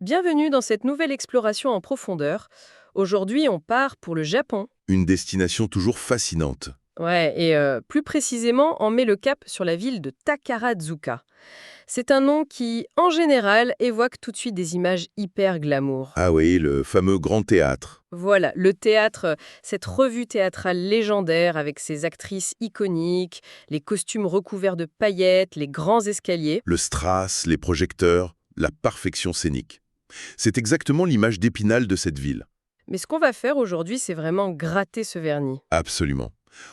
Bienvenue dans cette nouvelle exploration en profondeur. Aujourd'hui, on part pour le Japon. Une destination toujours fascinante. Ouais, et plus précisément, on met le cap sur la ville de Takarazuka. C'est un nom qui, en général, évoque tout de suite des images hyper glamour. Ah oui, le fameux grand théâtre. Voilà, le théâtre, cette revue théâtrale légendaire avec ses actrices iconiques, les costumes recouverts de paillettes, les grands escaliers. Le strass, les projecteurs, la perfection scénique. C'est exactement l'image d'Épinal de cette ville. Mais ce qu'on va faire aujourd'hui, c'est vraiment gratter ce vernis. Absolument.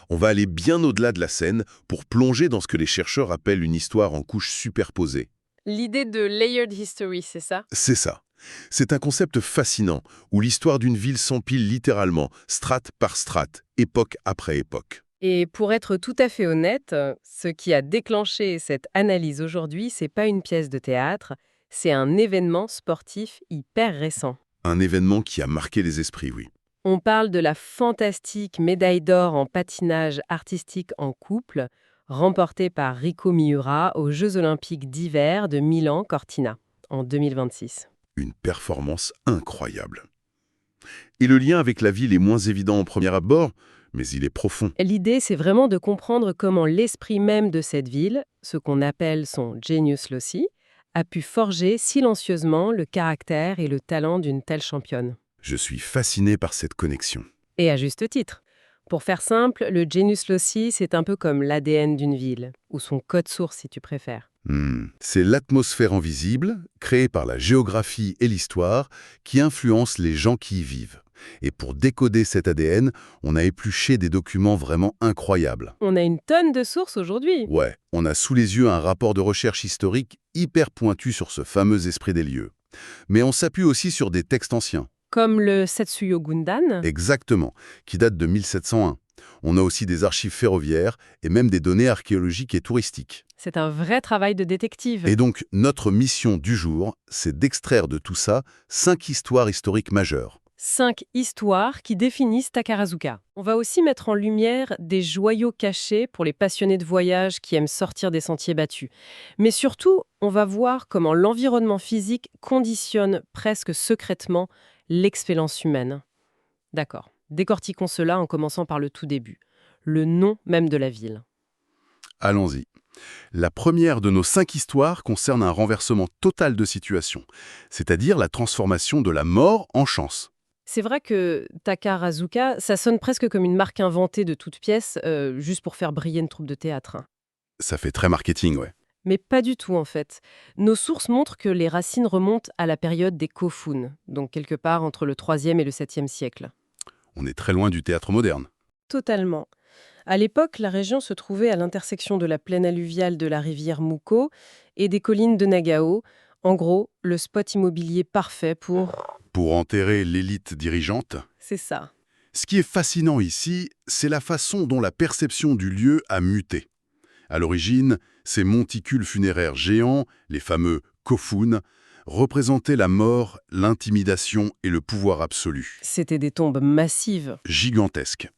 On va aller bien au-delà de la scène pour plonger dans ce que les chercheurs appellent une histoire en couches superposées. L'idée de layered history, c'est ça? C'est ça. C'est un concept fascinant où l'histoire d'une ville s'empile littéralement, strate par strate, époque après époque. Et pour être tout à fait honnête, ce qui a déclenché cette analyse aujourd'hui, c'est pas une pièce de théâtre, c'est un événement sportif hyper récent. Un événement qui a marqué les esprits, oui. On parle de la fantastique médaille d'or en patinage artistique en couple, remportée par Riko Miura aux Jeux Olympiques d'hiver de Milan-Cortina en 2026. Une performance incroyable. Et le lien avec la ville est moins évident en premier abord, mais il est profond. L'idée, c'est vraiment de comprendre comment l'esprit même de cette ville, ce qu'on appelle son genius loci, a pu forger silencieusement le caractère et le talent d'une telle championne. Je suis fasciné par cette connexion. Et à juste titre. Pour faire simple, le genius loci, c'est un peu comme l'ADN d'une ville, ou son code source si tu préfères. C'est l'atmosphère invisible, créée par la géographie et l'histoire, qui influence les gens qui y vivent. Et pour décoder cet ADN, on a épluché des documents vraiment incroyables. On a une tonne de sources aujourd'hui. Ouais, on a sous les yeux un rapport de recherche historique hyper pointu sur ce fameux esprit des lieux. Mais on s'appuie aussi sur des textes anciens. Comme le Setsuyo Gundan. Exactement, qui date de 1701. On a aussi des archives ferroviaires et même des données archéologiques et touristiques. C'est un vrai travail de détective. Et donc, notre mission du jour, c'est d'extraire de tout ça 5 histoires historiques majeures. 5 histoires qui définissent Takarazuka. On va aussi mettre en lumière des joyaux cachés pour les passionnés de voyage qui aiment sortir des sentiers battus. Mais surtout, on va voir comment l'environnement physique conditionne presque secrètement l'expérience humaine. D'accord. Décortiquons cela en commençant par le tout début. Le nom même de la ville. Allons-y. La première de nos 5 histoires concerne un renversement total de situation, c'est-à-dire la transformation de la mort en chance. C'est vrai que Takarazuka, ça sonne presque comme une marque inventée de toute pièce, juste pour faire briller une troupe de théâtre. Ça fait très marketing, ouais. Mais pas du tout en fait. Nos sources montrent que les racines remontent à la période des Kofun, donc quelque part entre le 3e et le 7e siècle. On est très loin du théâtre moderne. Totalement. À l'époque, la région se trouvait à l'intersection de la plaine alluviale de la rivière Muko et des collines de Nagao. En gros, le spot immobilier parfait Pour enterrer l'élite dirigeante. C'est ça. Ce qui est fascinant ici, c'est la façon dont la perception du lieu a muté. À l'origine, ces monticules funéraires géants, les fameux kofun, représentaient la mort, l'intimidation et le pouvoir absolu. C'était des tombes massives. Gigantesques.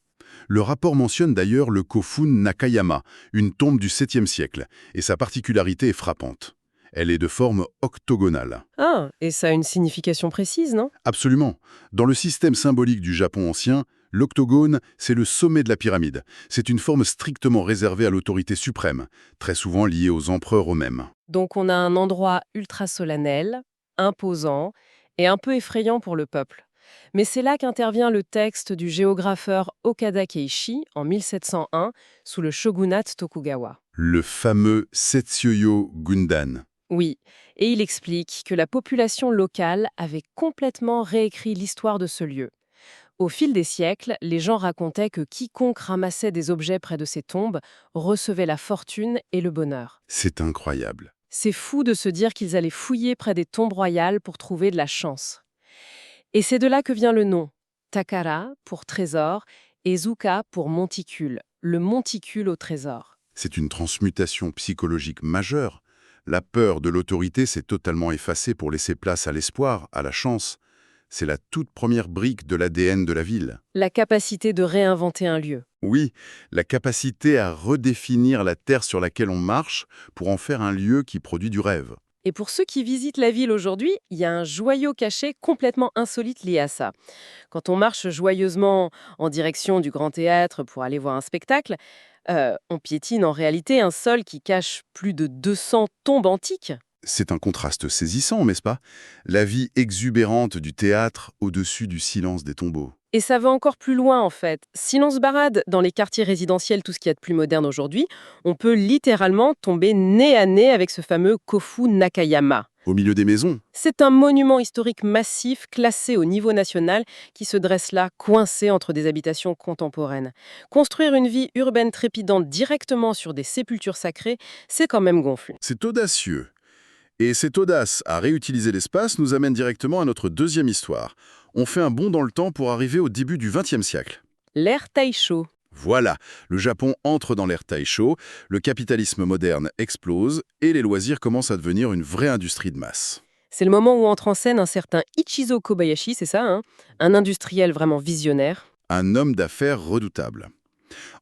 Le rapport mentionne d'ailleurs le kofun Nakayama, une tombe du 7e siècle, et sa particularité est frappante. Elle est de forme octogonale. Ah, et ça a une signification précise, non? Absolument. Dans le système symbolique du Japon ancien, l'octogone, c'est le sommet de la pyramide. C'est une forme strictement réservée à l'autorité suprême, très souvent liée aux empereurs eux-mêmes. Donc on a un endroit ultra solennel, imposant et un peu effrayant pour le peuple. Mais c'est là qu'intervient le texte du géographeur Okada Keishi en 1701 sous le shogunat Tokugawa. Le fameux Setsuyo Gundan. Oui, et il explique que la population locale avait complètement réécrit l'histoire de ce lieu. Au fil des siècles, les gens racontaient que quiconque ramassait des objets près de ces tombes recevait la fortune et le bonheur. C'est incroyable. C'est fou de se dire qu'ils allaient fouiller près des tombes royales pour trouver de la chance. Et c'est de là que vient le nom. Takara pour trésor et Zuka pour monticule, le monticule au trésor. C'est une transmutation psychologique majeure. La peur de l'autorité s'est totalement effacée pour laisser place à l'espoir, à la chance. C'est la toute première brique de l'ADN de la ville. La capacité de réinventer un lieu. Oui, la capacité à redéfinir la terre sur laquelle on marche pour en faire un lieu qui produit du rêve. Et pour ceux qui visitent la ville aujourd'hui, il y a un joyau caché complètement insolite lié à ça. Quand on marche joyeusement en direction du Grand Théâtre pour aller voir un spectacle, on piétine en réalité un sol qui cache plus de 200 tombes antiques. C'est un contraste saisissant, n'est-ce pas? La vie exubérante du théâtre au-dessus du silence des tombeaux. Et ça va encore plus loin en fait. Si l'on se barade dans les quartiers résidentiels, tout ce qu'il y a de plus moderne aujourd'hui, on peut littéralement tomber nez à nez avec ce fameux Kofu Nakayama. Au milieu des maisons, C'est un monument historique massif classé au niveau national qui se dresse là, coincé entre des habitations contemporaines. Construire une vie urbaine trépidante directement sur des sépultures sacrées, c'est quand même gonflé. c'est audacieux. Et cette audace à réutiliser l'espace nous amène directement à notre deuxième histoire. On fait un bond dans le temps pour arriver au début du XXe siècle. L'ère Taisho. Voilà, le Japon entre dans l'ère Taisho, le capitalisme moderne explose et les loisirs commencent à devenir une vraie industrie de masse. C'est le moment où entre en scène un certain Ichizo Kobayashi, c'est ça, hein, un industriel vraiment visionnaire. Un homme d'affaires redoutable.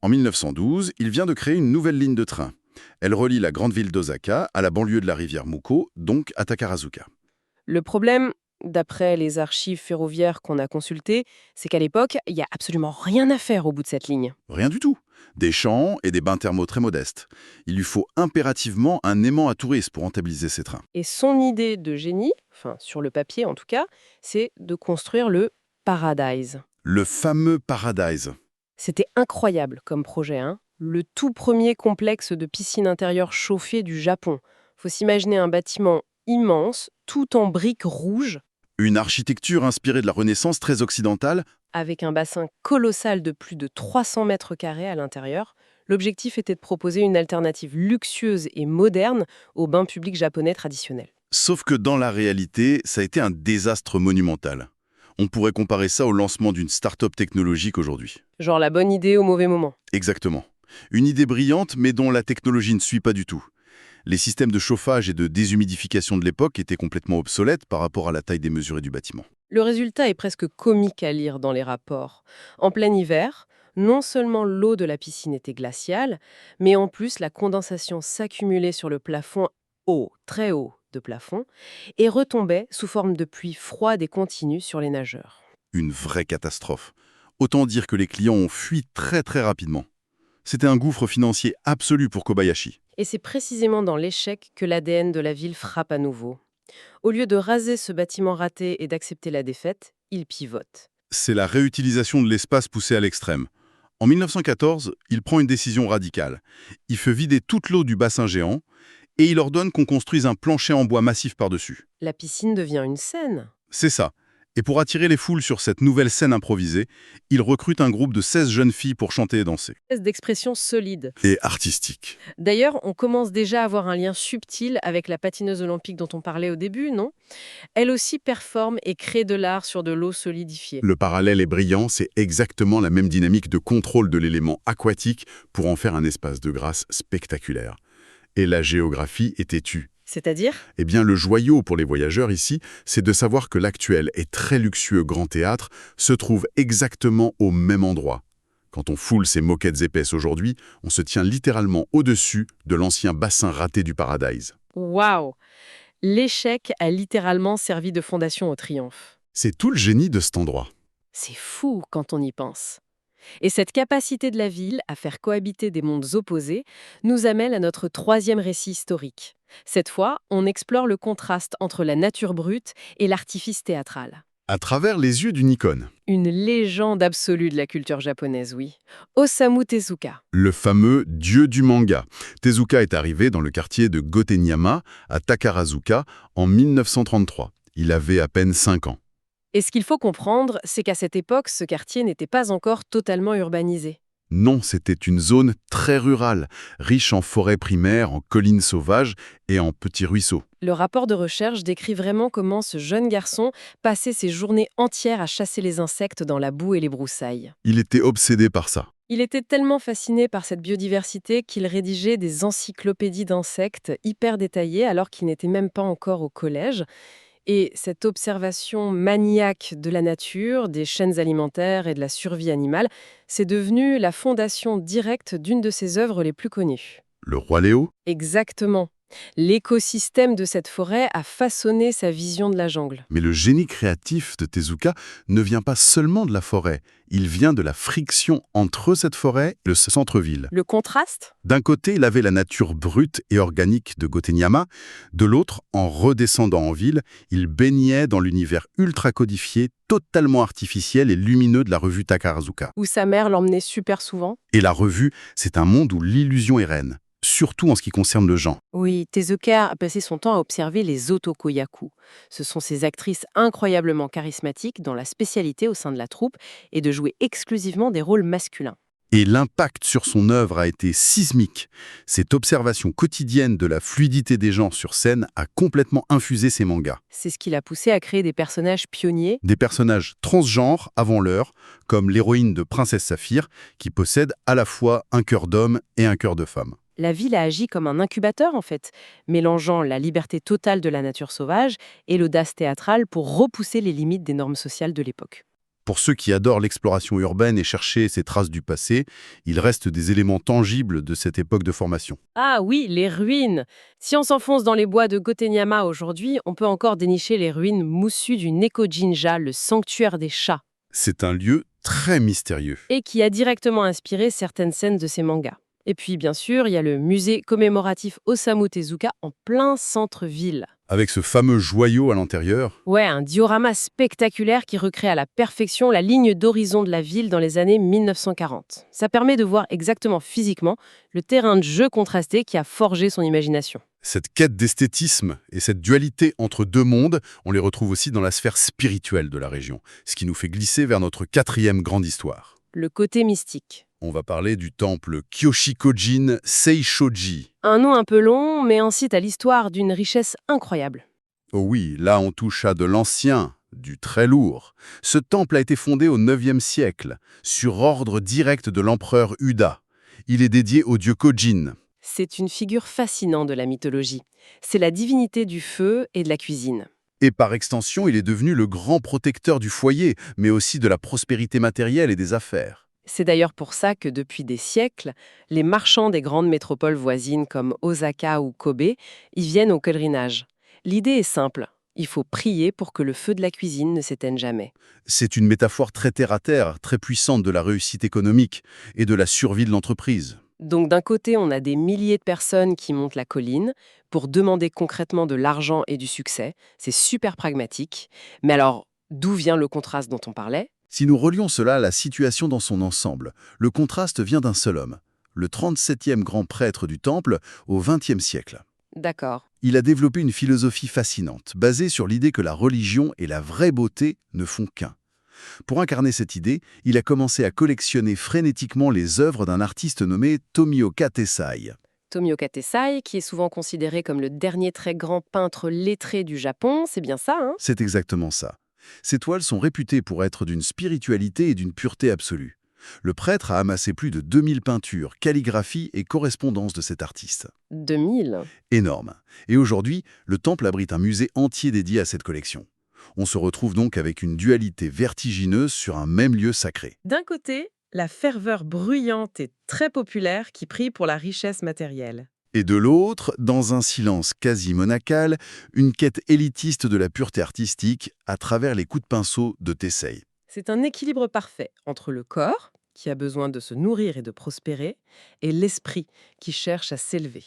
En 1912, il vient de créer une nouvelle ligne de train. Elle relie la grande ville d'Osaka à la banlieue de la rivière Muko, donc à Takarazuka. Le problème, d'après les archives ferroviaires qu'on a consultées, c'est qu'à l'époque, il n'y a absolument rien à faire au bout de cette ligne. Rien du tout. Des champs et des bains thermaux très modestes. Il lui faut impérativement un aimant à touristes pour rentabiliser ces trains. Et son idée de génie, enfin sur le papier en tout cas, c'est de construire le Paradise. Le fameux Paradise. C'était incroyable comme projet, hein. Le tout premier complexe de piscine intérieure chauffée du Japon. Faut s'imaginer un bâtiment immense, tout en briques rouges, Une architecture inspirée de la Renaissance très occidentale. avec un bassin colossal de plus de 300 mètres carrés à l'intérieur. L'objectif était de proposer une alternative luxueuse et moderne aux bains publics japonais traditionnels. Sauf que dans la réalité, ça a été un désastre monumental. On pourrait comparer ça au lancement d'une start-up technologique aujourd'hui. Genre la bonne idée au mauvais moment. Exactement. Une idée brillante, mais dont la technologie ne suit pas du tout. Les systèmes de chauffage et de déshumidification de l'époque étaient complètement obsolètes par rapport à la taille démesurée du bâtiment. Le résultat est presque comique à lire dans les rapports. En plein hiver, non seulement l'eau de la piscine était glaciale, mais en plus la condensation s'accumulait sur le plafond haut, très haut de plafond, et retombait sous forme de pluie froide et continue sur les nageurs. Une vraie catastrophe. Autant dire que les clients ont fui très très rapidement. C'était un gouffre financier absolu pour Kobayashi. Et c'est précisément dans l'échec que l'ADN de la ville frappe à nouveau. Au lieu de raser ce bâtiment raté et d'accepter la défaite, il pivote. C'est la réutilisation de l'espace poussée à l'extrême. En 1914, il prend une décision radicale. Il fait vider toute l'eau du bassin géant et il ordonne qu'on construise un plancher en bois massif par-dessus. La piscine devient une scène. C'est ça. Et pour attirer les foules sur cette nouvelle scène improvisée, il recrute un groupe de 16 jeunes filles pour chanter et danser. Espèce d'expression solide. Et artistique. D'ailleurs, on commence déjà à avoir un lien subtil avec la patineuse olympique dont on parlait au début, non? Elle aussi performe et crée de l'art sur de l'eau solidifiée. Le parallèle est brillant, c'est exactement la même dynamique de contrôle de l'élément aquatique pour en faire un espace de grâce spectaculaire. Et la géographie est têtue. C'est-à-dire? Eh bien, le joyau pour les voyageurs ici, c'est de savoir que l'actuel et très luxueux Grand Théâtre se trouve exactement au même endroit. Quand on foule ces moquettes épaisses aujourd'hui, on se tient littéralement au-dessus de l'ancien bassin raté du Paradise. Waouh! L'échec a littéralement servi de fondation au triomphe. C'est tout le génie de cet endroit. C'est fou quand on y pense. Et cette capacité de la ville à faire cohabiter des mondes opposés nous amène à notre troisième récit historique. Cette fois, on explore le contraste entre la nature brute et l'artifice théâtral. À travers les yeux d'une icône, Une légende absolue de la culture japonaise, oui. Osamu Tezuka. le fameux dieu du manga. Tezuka est arrivé dans le quartier de Gotenyama, à Takarazuka, en 1933. Il avait à peine 5 ans. Et ce qu'il faut comprendre, c'est qu'à cette époque, ce quartier n'était pas encore totalement urbanisé. Non, c'était une zone très rurale, riche en forêts primaires, en collines sauvages et en petits ruisseaux. Le rapport de recherche décrit vraiment comment ce jeune garçon passait ses journées entières à chasser les insectes dans la boue et les broussailles. Il était obsédé par ça. Il était tellement fasciné par cette biodiversité qu'il rédigeait des encyclopédies d'insectes hyper détaillées alors qu'il n'était même pas encore au collège. Et cette observation maniaque de la nature, des chaînes alimentaires et de la survie animale, c'est devenu la fondation directe d'une de ses œuvres les plus connues. Le roi Léo? Exactement. L'écosystème de cette forêt a façonné sa vision de la jungle. Mais le génie créatif de Tezuka ne vient pas seulement de la forêt, il vient de la friction entre cette forêt et le centre-ville. Le contraste? D'un côté, il avait la nature brute et organique de Gotenyama, de l'autre, en redescendant en ville, il baignait dans l'univers ultra codifié, totalement artificiel et lumineux de la revue Takarazuka. Où sa mère l'emmenait super souvent? Et la revue, c'est un monde où l'illusion est reine, surtout en ce qui concerne le genre. Oui, Tezuka a passé son temps à observer les otokoyaku. Ce sont ces actrices incroyablement charismatiques dont la spécialité au sein de la troupe est de jouer exclusivement des rôles masculins. Et l'impact sur son œuvre a été sismique. Cette observation quotidienne de la fluidité des genres sur scène a complètement infusé ses mangas. C'est ce qui l'a poussé à créer des personnages pionniers. Des personnages transgenres avant l'heure, comme l'héroïne de Princesse Saphir, qui possède à la fois un cœur d'homme et un cœur de femme. La ville a agi comme un incubateur, en fait, mélangeant la liberté totale de la nature sauvage et l'audace théâtrale pour repousser les limites des normes sociales de l'époque. Pour ceux qui adorent l'exploration urbaine et chercher ces traces du passé, il reste des éléments tangibles de cette époque de formation. Ah oui, les ruines! Si on s'enfonce dans les bois de Gotenyama aujourd'hui, on peut encore dénicher les ruines moussues du Neko-jinja, le sanctuaire des chats, C'est un lieu très mystérieux. et qui a directement inspiré certaines scènes de ses mangas. Et puis, bien sûr, il y a le musée commémoratif Osamu Tezuka en plein centre-ville. Avec ce fameux joyau à l'intérieur, Ouais, un diorama spectaculaire qui recrée à la perfection la ligne d'horizon de la ville dans les années 1940. Ça permet de voir exactement physiquement le terrain de jeu contrasté qui a forgé son imagination. cette quête d'esthétisme et cette dualité entre deux mondes, on les retrouve aussi dans la sphère spirituelle de la région, ce qui nous fait glisser vers notre quatrième grande histoire. Le côté mystique. On va parler du temple Kyoshikojin Seishoji. Un nom un peu long, mais un site à l'histoire d'une richesse incroyable. Oh oui, là on touche à de l'ancien, du très lourd. Ce temple a été fondé au IXe siècle, sur ordre direct de l'empereur Uda. Il est dédié au dieu Kojin. C'est une figure fascinante de la mythologie. C'est la divinité du feu et de la cuisine. Et par extension, il est devenu le grand protecteur du foyer, mais aussi de la prospérité matérielle et des affaires. C'est d'ailleurs pour ça que depuis des siècles, les marchands des grandes métropoles voisines comme Osaka ou Kobe y viennent au pèlerinage. L'idée est simple, il faut prier pour que le feu de la cuisine ne s'éteigne jamais. C'est une métaphore très terre-à-terre, très puissante de la réussite économique et de la survie de l'entreprise. Donc d'un côté, on a des milliers de personnes qui montent la colline pour demander concrètement de l'argent et du succès. C'est super pragmatique. Mais alors, d'où vient le contraste dont on parlait? Si nous relions cela à la situation dans son ensemble, le contraste vient d'un seul homme, le 37e grand prêtre du Temple au XXe siècle. D'accord. Il a développé une philosophie fascinante, basée sur l'idée que la religion et la vraie beauté ne font qu'un. Pour incarner cette idée, il a commencé à collectionner frénétiquement les œuvres d'un artiste nommé Tomioka Tessai. Tomioka Tessai, qui est souvent considéré comme le dernier très grand peintre lettré du Japon, c'est bien ça, hein? C'est exactement ça. Ces toiles sont réputées pour être d'une spiritualité et d'une pureté absolue. Le prêtre a amassé plus de 2000 peintures, calligraphies et correspondances de cet artiste. 2000. Énorme. Et aujourd'hui, le temple abrite un musée entier dédié à cette collection. On se retrouve donc avec une dualité vertigineuse sur un même lieu sacré. D'un côté, la ferveur bruyante et très populaire qui prie pour la richesse matérielle. Et de l'autre, dans un silence quasi monacal, une quête élitiste de la pureté artistique à travers les coups de pinceau de Tessai. C'est un équilibre parfait entre le corps, qui a besoin de se nourrir et de prospérer, et l'esprit, qui cherche à s'élever.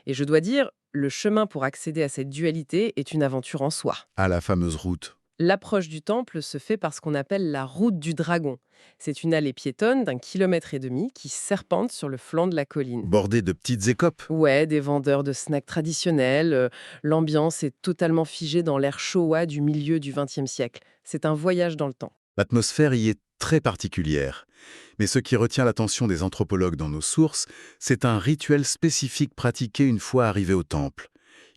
Et je dois dire, le chemin pour accéder à cette dualité est une aventure en soi. À la fameuse route. L'approche du temple se fait par ce qu'on appelle la route du dragon. C'est une allée piétonne d'1,5 km qui serpente sur le flanc de la colline. Bordée de petites écopes. Ouais, des vendeurs de snacks traditionnels. L'ambiance est totalement figée dans l'ère Showa du milieu du XXe siècle. C'est un voyage dans le temps. L'atmosphère y est très particulière. Mais ce qui retient l'attention des anthropologues dans nos sources, c'est un rituel spécifique pratiqué une fois arrivé au temple.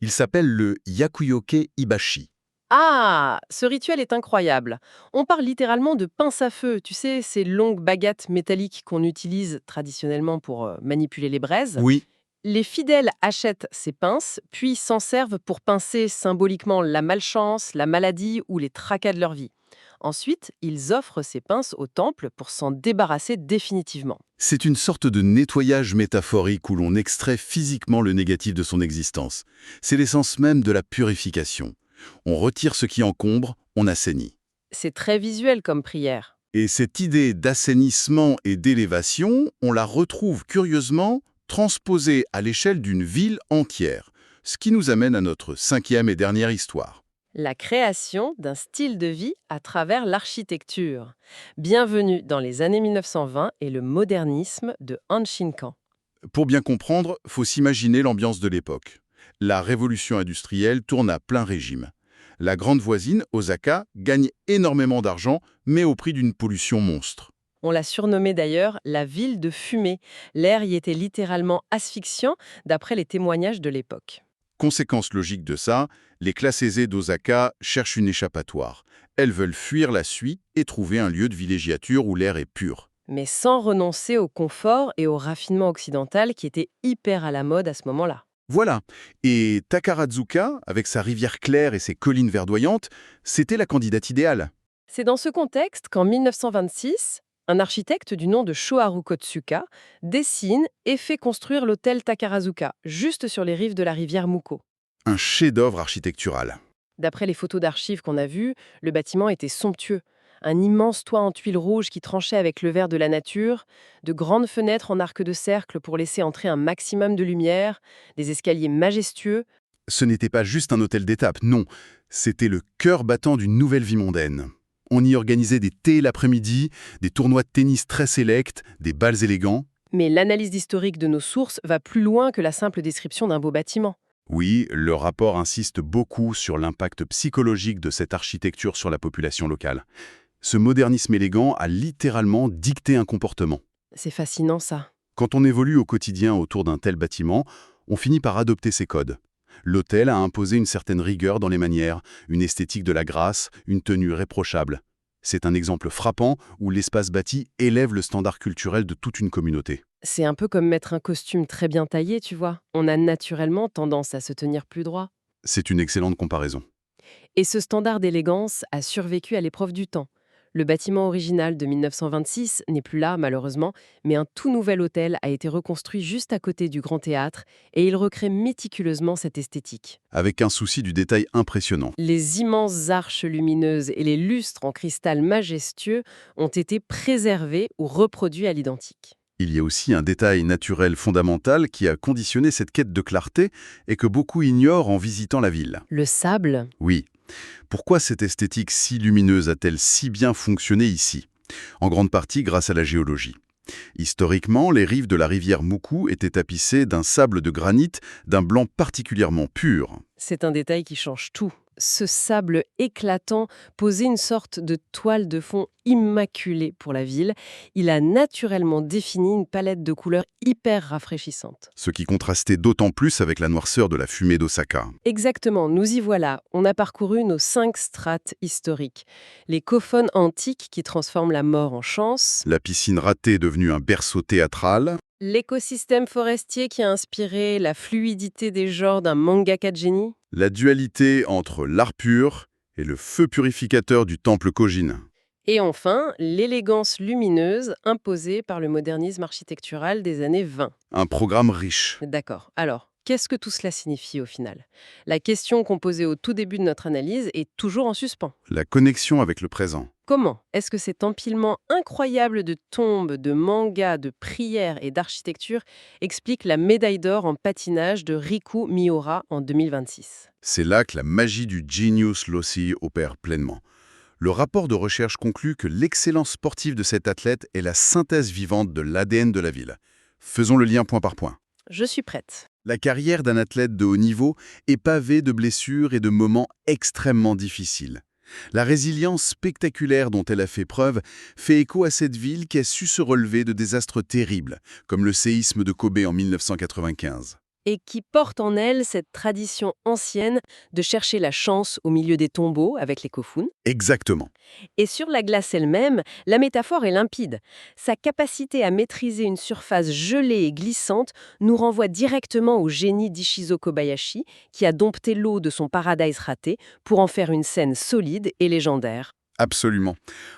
Il s'appelle le Yakuyoke Ibashi. Ah, ce rituel est incroyable. On parle littéralement de pince à feu, tu sais, ces longues baguettes métalliques qu'on utilise traditionnellement pour manipuler les braises. Oui, Les fidèles achètent ces pinces, puis s'en servent pour pincer symboliquement la malchance, la maladie ou les tracas de leur vie. Ensuite, ils offrent ces pinces au temple pour s'en débarrasser définitivement. C'est une sorte de nettoyage métaphorique où l'on extrait physiquement le négatif de son existence. C'est l'essence même de la purification. On retire ce qui encombre, on assainit. C'est très visuel comme prière. Et cette idée d'assainissement et d'élévation, on la retrouve curieusement transposée à l'échelle d'une ville entière, ce qui nous amène à notre cinquième et dernière histoire. La création d'un style de vie à travers l'architecture. Bienvenue dans les années 1920 et le modernisme de Han Shin-kan. Pour bien comprendre, faut s'imaginer l'ambiance de l'époque. La révolution industrielle tourne à plein régime. La grande voisine, Osaka, gagne énormément d'argent, mais au prix d'une pollution monstre. On l'a surnommée d'ailleurs la ville de fumée. L'air y était littéralement asphyxiant d'après les témoignages de l'époque. Conséquence logique de ça, les classes aisées d'Osaka cherchent une échappatoire. Elles veulent fuir la suie et trouver un lieu de villégiature où l'air est pur. Mais sans renoncer au confort et au raffinement occidental qui était hyper à la mode à ce moment-là. Voilà. Et Takarazuka, avec sa rivière claire et ses collines verdoyantes, c'était la candidate idéale. C'est dans ce contexte qu'en 1926, un architecte du nom de Shoharu Kotsuka dessine et fait construire l'hôtel Takarazuka, juste sur les rives de la rivière Muko. Un chef-d'œuvre architectural. D'après les photos d'archives qu'on a vues, le bâtiment était somptueux. Un immense toit en tuiles rouges qui tranchait avec le vert de la nature, de grandes fenêtres en arc de cercle pour laisser entrer un maximum de lumière, des escaliers majestueux. Ce n'était pas juste un hôtel d'étape, non. C'était le cœur battant d'une nouvelle vie mondaine. On y organisait des thés l'après-midi, des tournois de tennis très sélects, des bals élégants. Mais l'analyse historique de nos sources va plus loin que la simple description d'un beau bâtiment. Oui, le rapport insiste beaucoup sur l'impact psychologique de cette architecture sur la population locale. Ce modernisme élégant a littéralement dicté un comportement. C'est fascinant ça. Quand on évolue au quotidien autour d'un tel bâtiment, on finit par adopter ses codes. L'hôtel a imposé une certaine rigueur dans les manières, une esthétique de la grâce, une tenue réprochable. C'est un exemple frappant où l'espace bâti élève le standard culturel de toute une communauté. C'est un peu comme mettre un costume très bien taillé, tu vois. On a naturellement tendance à se tenir plus droit. C'est une excellente comparaison. Et ce standard d'élégance a survécu à l'épreuve du temps. Le bâtiment original de 1926 n'est plus là, malheureusement, mais un tout nouvel hôtel a été reconstruit juste à côté du Grand Théâtre et il recrée méticuleusement cette esthétique. Avec un souci du détail impressionnant. Les immenses arches lumineuses et les lustres en cristal majestueux ont été préservés ou reproduits à l'identique. Il y a aussi un détail naturel fondamental qui a conditionné cette quête de clarté et que beaucoup ignorent en visitant la ville. Le sable, Oui. Pourquoi cette esthétique si lumineuse a-t-elle si bien fonctionné ici? En grande partie grâce à la géologie. Historiquement, les rives de la rivière Muku étaient tapissées d'un sable de granit d'un blanc particulièrement pur. c'est un détail qui change tout. Ce sable éclatant posait une sorte de toile de fond immaculée pour la ville. Il a naturellement défini une palette de couleurs hyper rafraîchissante. Ce qui contrastait d'autant plus avec la noirceur de la fumée d'Osaka. Exactement, nous y voilà. On a parcouru nos 5 strates historiques. Les cophones antiques qui transforment la mort en chance, La piscine ratée devenue un berceau théâtral, l'écosystème forestier qui a inspiré la fluidité des genres d'un mangaka de génie, la dualité entre l'art pur et le feu purificateur du temple Kojin. et enfin l'élégance lumineuse imposée par le modernisme architectural des années 20. Un programme riche. D'accord. Alors, qu'est-ce que tout cela signifie au final? La question qu'on posait au tout début de notre analyse est toujours en suspens. La connexion avec le présent. Comment est-ce que cet empilement incroyable de tombes, de mangas, de prières et d'architecture explique la médaille d'or en patinage de Riku Miura en 2026? C'est là que la magie du genius loci opère pleinement. Le rapport de recherche conclut que l'excellence sportive de cet athlète est la synthèse vivante de l'ADN de la ville. Faisons le lien point par point. Je suis prête. La carrière d'un athlète de haut niveau est pavée de blessures et de moments extrêmement difficiles. La résilience spectaculaire dont elle a fait preuve fait écho à cette ville qui a su se relever de désastres terribles, comme le séisme de Kobe en 1995. et qui porte en elle cette tradition ancienne de chercher la chance au milieu des tombeaux avec les kofun. Exactement. Et sur la glace elle-même, la métaphore est limpide. Sa capacité à maîtriser une surface gelée et glissante nous renvoie directement au génie d'Ishizo Kobayashi, qui a dompté l'eau de son Paradise raté pour en faire une scène solide et légendaire. Absolument.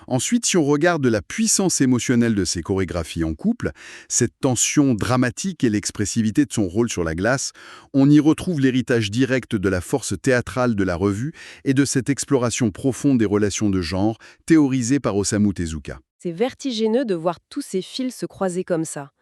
Ensuite, si on regarde la puissance émotionnelle de ses chorégraphies en couple, cette tension dramatique et l'expressivité de son rôle sur la glace, on y retrouve l'héritage direct de la force théâtrale de la revue et de cette exploration profonde des relations de genre théorisée par Osamu Tezuka. C'est vertigineux de voir tous ces fils se croiser comme ça.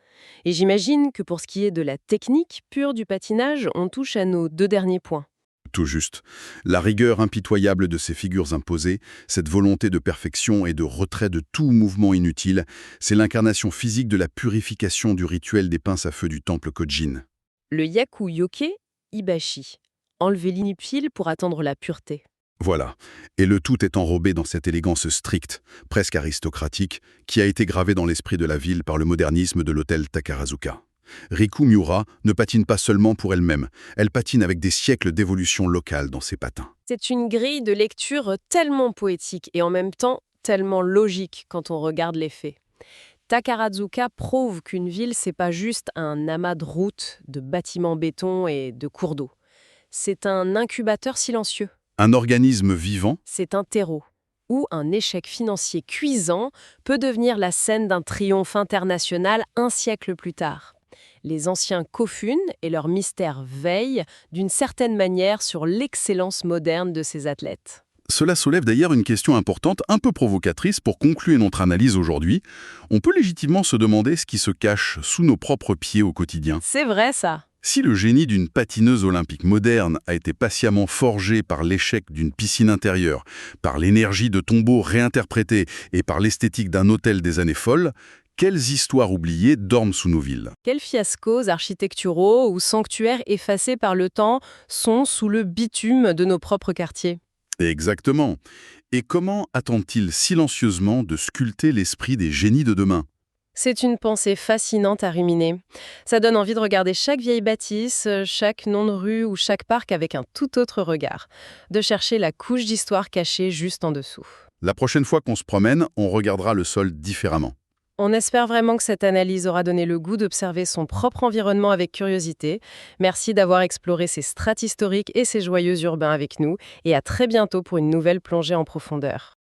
Et j'imagine que pour ce qui est de la technique pure du patinage, on touche à nos deux derniers points. Tout juste. La rigueur impitoyable de ces figures imposées, cette volonté de perfection et de retrait de tout mouvement inutile, c'est l'incarnation physique de la purification du rituel des pinces à feu du temple Kojin. Le yaku yoke, ibashi. Enlever l'inutile pour attendre la pureté. Voilà. Et le tout est enrobé dans cette élégance stricte, presque aristocratique, qui a été gravée dans l'esprit de la ville par le modernisme de l'hôtel Takarazuka. Riku Miura ne patine pas seulement pour elle-même, elle patine avec des siècles d'évolution locale dans ses patins. C'est une grille de lecture tellement poétique et en même temps tellement logique quand on regarde les faits. Takarazuka prouve qu'une ville, c'est pas juste un amas de routes, de bâtiments béton et de cours d'eau. C'est un incubateur silencieux. Un organisme vivant, C'est un terreau où un échec financier cuisant peut devenir la scène d'un triomphe international un siècle plus tard. Les anciens kofun et leur mystère veillent d'une certaine manière sur l'excellence moderne de ces athlètes. cela soulève d'ailleurs une question importante, un peu provocatrice pour conclure notre analyse aujourd'hui. On peut légitimement se demander ce qui se cache sous nos propres pieds au quotidien. C'est vrai ça. Si le génie d'une patineuse olympique moderne a été patiemment forgé par l'échec d'une piscine intérieure, par l'énergie de tombeaux réinterprétés et par l'esthétique d'un hôtel des années folles, quelles histoires oubliées dorment sous nos villes? Quels fiascos architecturaux ou sanctuaires effacés par le temps sont sous le bitume de nos propres quartiers? Exactement. Et comment attend-il silencieusement de sculpter l'esprit des génies de demain? C'est une pensée fascinante à ruminer. Ça donne envie de regarder chaque vieille bâtisse, chaque nom de rue ou chaque parc avec un tout autre regard, de chercher la couche d'histoire cachée juste en dessous. La prochaine fois qu'on se promène, on regardera le sol différemment. On espère vraiment que cette analyse aura donné le goût d'observer son propre environnement avec curiosité. Merci d'avoir exploré ces strates historiques et ces joyeux urbains avec nous, et à très bientôt pour une nouvelle plongée en profondeur.